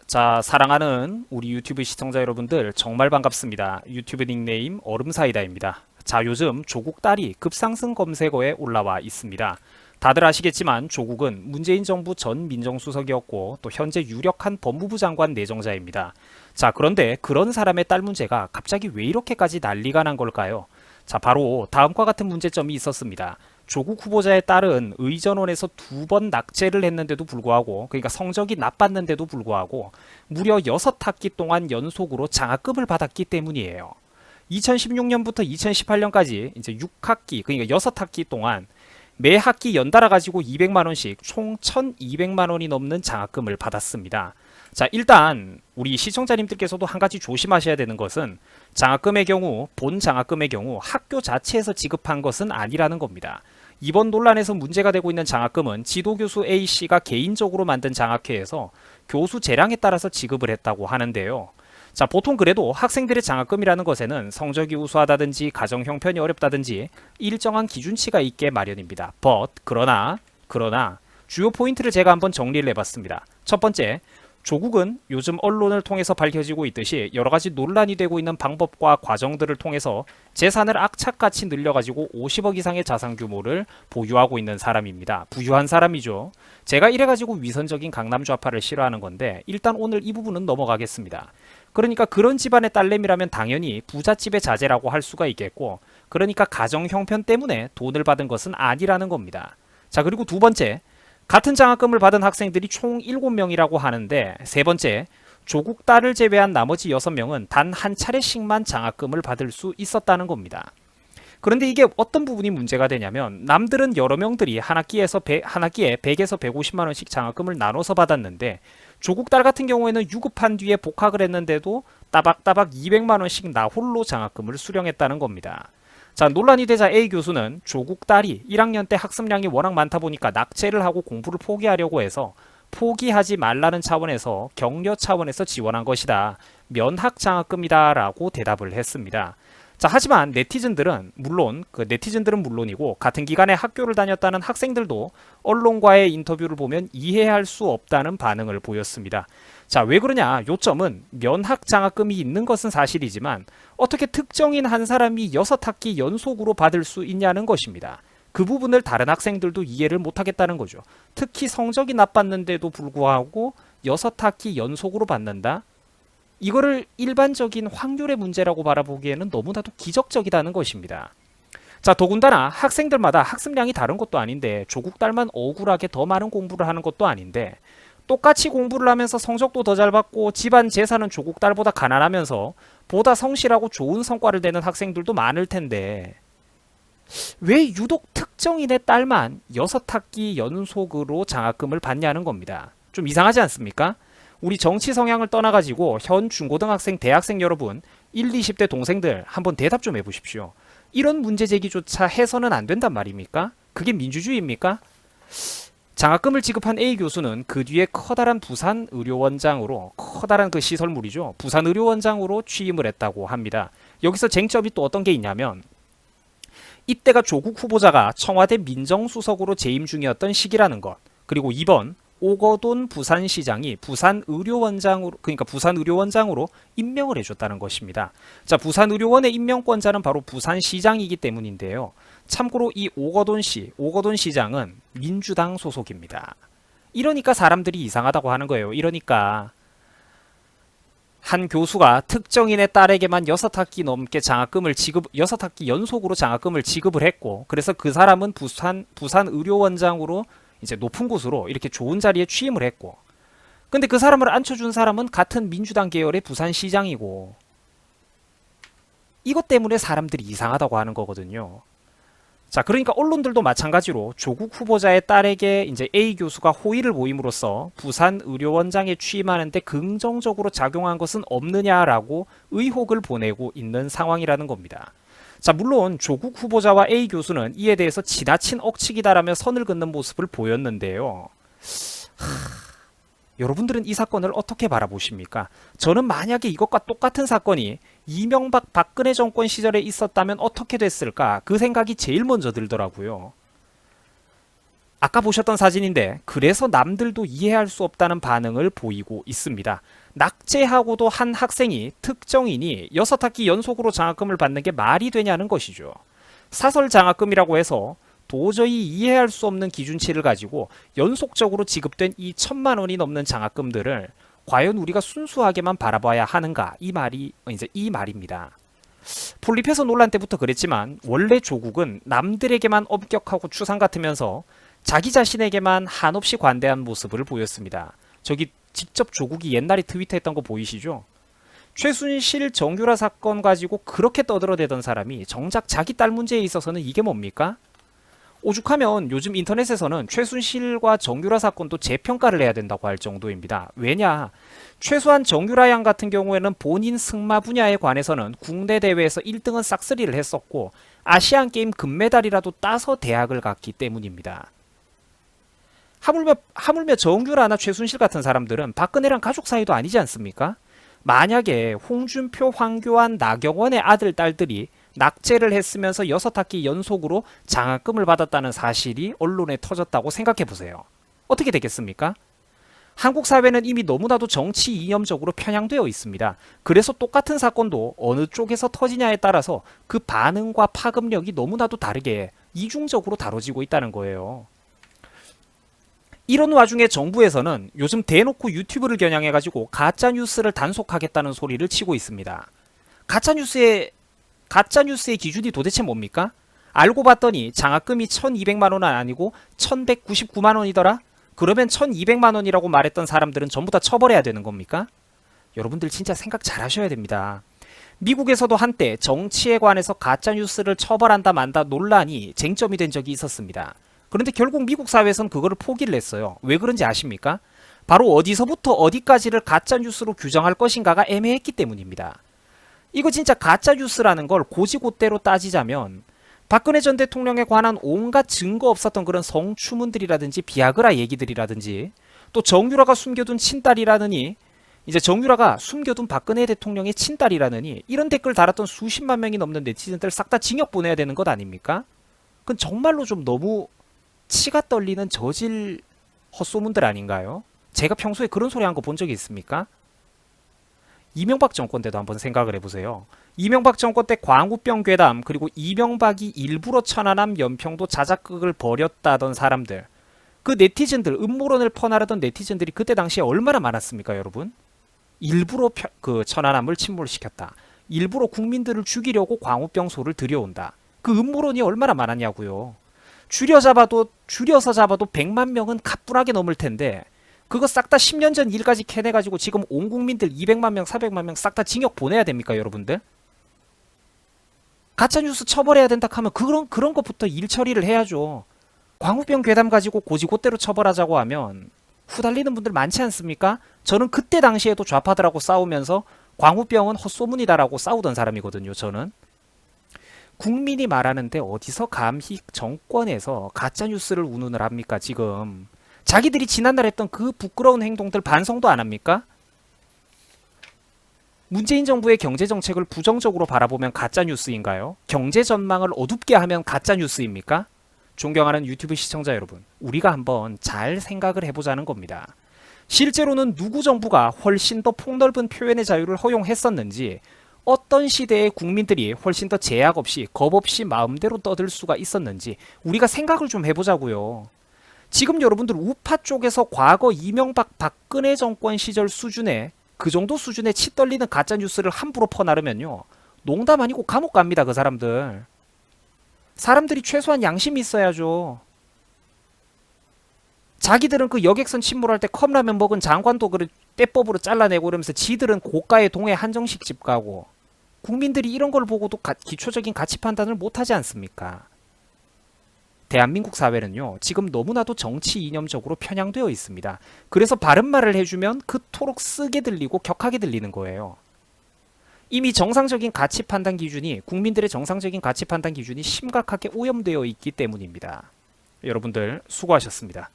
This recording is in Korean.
자, 사랑하는 우리 유튜브 시청자 여러분들 정말 반갑습니다. 유튜브 닉네임 얼음사이다입니다. 자, 요즘 조국 딸이 급상승 검색어에 올라와 있습니다. 다들 아시겠지만 조국은 문재인 정부 전 민정수석이었고 또 현재 유력한 법무부 장관 내정자입니다. 자, 그런데 그런 사람의 딸 문제가 갑자기 왜 이렇게까지 난리가 난 걸까요? 자, 바로 다음과 같은 문제점이 있었습니다. 조국 후보자의 딸은 의전원에서 2번 낙제를 했는데도 불구하고, 그러니까 성적이 나빴는데도 불구하고 무려 6학기 동안 연속으로 장학금을 받았기 때문이에요. 2016년부터 2018년까지 이제 6학기, 그러니까 6학기 동안 매 학기 연달아 가지고 200만 원씩 총 1,200만 원이 넘는 장학금을 받았습니다. 자, 일단 우리 시청자님들께서도 한 가지 조심하셔야 되는 것은 장학금의 경우, 본 장학금의 경우 학교 자체에서 지급한 것은 아니라는 겁니다. 이번 논란에서 문제가 되고 있는 장학금은 지도교수 A씨가 개인적으로 만든 장학회에서 교수 재량에 따라서 지급을 했다고 하는데요. 자, 보통 그래도 학생들의 장학금이라는 것에는 성적이 우수하다든지 가정 형편이 어렵다든지 일정한 기준치가 있게 마련입니다. 그러나 주요 포인트를 제가 한번 정리를 해봤습니다. 첫 번째, 조국은 요즘 언론을 통해서 밝혀지고 있듯이 여러 가지 논란이 되고 있는 방법과 과정들을 통해서 재산을 악착같이 늘려가지고 50억 이상의 자산 규모를 보유하고 있는 사람입니다. 부유한 사람이죠. 제가 이래가지고 위선적인 강남 좌파를 싫어하는 건데 일단 오늘 이 부분은 넘어가겠습니다. 그러니까 그런 집안의 딸내미라면 당연히 부잣집의 자제라고 할 수가 있겠고, 그러니까 가정 형편 때문에 돈을 받은 것은 아니라는 겁니다. 자, 그리고 두 번째, 같은 장학금을 받은 학생들이 총 7명이라고 하는데, 세 번째, 조국 딸을 제외한 나머지 6명은 단 한 차례씩만 장학금을 받을 수 있었다는 겁니다. 그런데 이게 어떤 부분이 문제가 되냐면, 남들은 여러 명들이 한 학기에 100에서 150만 원씩 장학금을 나눠서 받았는데, 조국 딸 같은 경우에는 유급한 뒤에 복학을 했는데도 따박따박 200만 원씩 나 홀로 장학금을 수령했다는 겁니다. 자, 논란이 되자 A 교수는 조국 딸이 1학년 때 학습량이 워낙 많다 보니까 낙제를 하고 공부를 포기하려고 해서 포기하지 말라는 차원에서 격려 차원에서 지원한 것이다. 면학 장학금이다 라고 대답을 했습니다. 자, 하지만 네티즌들은 물론이고 같은 기간에 학교를 다녔다는 학생들도 언론과의 인터뷰를 보면 이해할 수 없다는 반응을 보였습니다. 자, 왜 그러냐? 요점은 면학 장학금이 있는 것은 사실이지만 어떻게 특정인 한 사람이 6학기 연속으로 받을 수 있냐는 것입니다. 그 부분을 다른 학생들도 이해를 못하겠다는 거죠. 특히 성적이 나빴는데도 불구하고 6학기 연속으로 받는다? 이거를 일반적인 확률의 문제라고 바라보기에는 너무나도 기적적이다는 것입니다. 자, 더군다나 학생들마다 학습량이 다른 것도 아닌데 조국 딸만 억울하게 더 많은 공부를 하는 것도 아닌데 똑같이 공부를 하면서 성적도 더 잘 받고 집안 재산은 조국 딸보다 가난하면서 보다 성실하고 좋은 성과를 내는 학생들도 많을 텐데 왜 유독 특정인의 딸만 6학기 연속으로 장학금을 받냐는 겁니다. 좀 이상하지 않습니까? 우리 정치 성향을 떠나가지고 현 중고등학생, 대학생 여러분 1, 20대 동생들 한번 대답 좀 해보십시오. 이런 문제 제기조차 해서는 안 된단 말입니까? 그게 민주주의입니까? 장학금을 지급한 A 교수는 그 뒤에 커다란 부산의료원장으로, 커다란 그 시설물이죠. 부산의료원장으로 취임을 했다고 합니다. 여기서 쟁점이 또 어떤 게 있냐면 이때가 조국 후보자가 청와대 민정수석으로 재임 중이었던 시기라는 것, 그리고 이번 오거돈 부산시장이 부산의료원장으로 임명을 해줬다는 것입니다. 자, 부산의료원의 임명권자는 바로 부산시장이기 때문인데요. 참고로 이 오거돈 시장은 민주당 소속입니다. 이러니까 사람들이 이상하다고 하는 거예요. 이러니까 한 교수가 특정인의 딸에게만 6학기 연속으로 장학금을 지급을 했고, 그래서 그 사람은 부산의료원장으로 이제 높은 곳으로 이렇게 좋은 자리에 취임을 했고, 근데 그 사람을 앉혀준 사람은 같은 민주당 계열의 부산시장이고, 이것 때문에 사람들이 이상하다고 하는 거거든요. 자, 그러니까 언론들도 마찬가지로 조국 후보자의 딸에게 이제 A 교수가 호의를 보임으로써 부산의료원장에 취임하는데 긍정적으로 작용한 것은 없느냐라고 의혹을 보내고 있는 상황이라는 겁니다. 자, 물론 조국 후보자와 A 교수는 이에 대해서 지나친 억측이다라며 선을 긋는 모습을 보였는데요. 여러분들은 이 사건을 어떻게 바라보십니까? 저는 만약에 이것과 똑같은 사건이 이명박 박근혜 정권 시절에 있었다면 어떻게 됐을까? 그 생각이 제일 먼저 들더라고요. 아까 보셨던 사진인데 그래서 남들도 이해할 수 없다는 반응을 보이고 있습니다. 낙제하고도 한 학생이 특정인이 6학기 연속으로 장학금을 받는 게 말이 되냐는 것이죠. 사설 장학금이라고 해서 도저히 이해할 수 없는 기준치를 가지고 연속적으로 지급된 이 1,000만 원이 넘는 장학금들을 과연 우리가 순수하게만 바라봐야 하는가, 이 말이 이제 이 말입니다. 폴립해서 논란 때부터 그랬지만 원래 조국은 남들에게만 엄격하고 추상 같으면서 자기 자신에게만 한없이 관대한 모습을 보였습니다. 저기 직접 조국이 옛날에 트위터했던 거 보이시죠? 최순실 정유라 사건 가지고 그렇게 떠들어대던 사람이 정작 자기 딸 문제에 있어서는 이게 뭡니까? 오죽하면 요즘 인터넷에서는 최순실과 정유라 사건도 재평가를 해야 된다고 할 정도입니다. 왜냐? 최소한 정유라 양 같은 경우에는 본인 승마 분야에 관해서는 국내 대회에서 1등은 싹쓸이를 했었고 아시안게임 금메달이라도 따서 대학을 갔기 때문입니다. 하물며 정유라나 최순실 같은 사람들은 박근혜랑 가족 사이도 아니지 않습니까? 만약에 홍준표, 황교안, 나경원의 아들, 딸들이 낙제를 했으면서 6학기 연속으로 장학금을 받았다는 사실이 언론에 터졌다고 생각해보세요. 어떻게 되겠습니까? 한국 사회는 이미 너무나도 정치 이념적으로 편향되어 있습니다. 그래서 똑같은 사건도 어느 쪽에서 터지냐에 따라서 그 반응과 파급력이 너무나도 다르게 이중적으로 다뤄지고 있다는 거예요. 이런 와중에 정부에서는 요즘 대놓고 유튜브를 겨냥해가지고 가짜뉴스를 단속하겠다는 소리를 치고 있습니다. 가짜뉴스의 기준이 도대체 뭡니까? 알고 봤더니 장학금이 1,200만 원은 아니고 1,199만 원이더라? 그러면 1,200만 원이라고 말했던 사람들은 전부 다 처벌해야 되는 겁니까? 여러분들 진짜 생각 잘 하셔야 됩니다. 미국에서도 한때 정치에 관해서 가짜뉴스를 처벌한다 만다 논란이 쟁점이 된 적이 있었습니다. 그런데 결국 미국 사회에서는 그거를 포기를 했어요. 왜 그런지 아십니까? 바로 어디서부터 어디까지를 가짜뉴스로 규정할 것인가가 애매했기 때문입니다. 이거 진짜 가짜뉴스라는 걸 고지고대로 따지자면 박근혜 전 대통령에 관한 온갖 증거 없었던 그런 성추문들이라든지 비아그라 얘기들이라든지 또 정유라가 숨겨둔 친딸이라느니 이제 정유라가 숨겨둔 박근혜 대통령의 친딸이라느니 이런 댓글 달았던 수십만 명이 넘는 네티즌들 싹 다 징역 보내야 되는 것 아닙니까? 그건 정말로 좀 너무 치가 떨리는 저질 헛소문들 아닌가요? 제가 평소에 그런 소리 한 거 본 적이 있습니까? 이명박 정권 때도 한번 생각을 해보세요. 이명박 정권 때 광우병 괴담 그리고 이명박이 일부러 천안함 연평도 자작극을 벌였다던 사람들, 그 네티즌들, 음모론을 퍼나르던 네티즌들이 그때 당시에 얼마나 많았습니까, 여러분? 일부러 그 천안함을 침몰시켰다. 일부러 국민들을 죽이려고 광우병소를 들여온다. 그 음모론이 얼마나 많았냐고요. 줄여서 잡아도 100만 명은 가뿐하게 넘을 텐데 그거 싹 다 10년 전 일까지 캐내가지고 지금 온 국민들 200만 명, 400만 명 싹 다 징역 보내야 됩니까, 여러분들? 가짜뉴스 처벌해야 된다 하면 그런 것부터 일 처리를 해야죠. 광우병 괴담 가지고 고지고대로 처벌하자고 하면 후달리는 분들 많지 않습니까? 저는 그때 당시에도 좌파들하고 싸우면서 광우병은 헛소문이다라고 싸우던 사람이거든요, 저는. 국민이 말하는데 어디서 감히 정권에서 가짜뉴스를 운운을 합니까, 지금. 자기들이 지난날 했던 그 부끄러운 행동들 반성도 안 합니까? 문재인 정부의 경제정책을 부정적으로 바라보면 가짜뉴스인가요? 경제 전망을 어둡게 하면 가짜뉴스입니까? 존경하는 유튜브 시청자 여러분, 우리가 한번 잘 생각을 해보자는 겁니다. 실제로는 누구 정부가 훨씬 더 폭넓은 표현의 자유를 허용했었는지, 어떤 시대에 국민들이 훨씬 더 제약 없이 겁 없이 마음대로 떠들 수가 있었는지 우리가 생각을 좀 해보자고요. 지금 여러분들 우파 쪽에서 과거 이명박 박근혜 정권 시절 수준의 그 정도 수준의 치 떨리는 가짜뉴스를 함부로 퍼나르면요, 농담 아니고 감옥 갑니다. 그 사람들이 최소한 양심이 있어야죠. 자기들은 그 여객선 침몰할 때 컵라면 먹은 장관도 그 떼법으로 잘라내고 이러면서 지들은 고가의 동해 한정식 집 가고, 국민들이 이런 걸 보고도 기초적인 가치 판단을 못하지 않습니까? 대한민국 사회는요, 지금 너무나도 정치 이념적으로 편향되어 있습니다. 그래서 바른 말을 해주면 그토록 쓰게 들리고 격하게 들리는 거예요. 이미 정상적인 가치 판단 기준이, 국민들의 정상적인 가치 판단 기준이 심각하게 오염되어 있기 때문입니다. 여러분들 수고하셨습니다.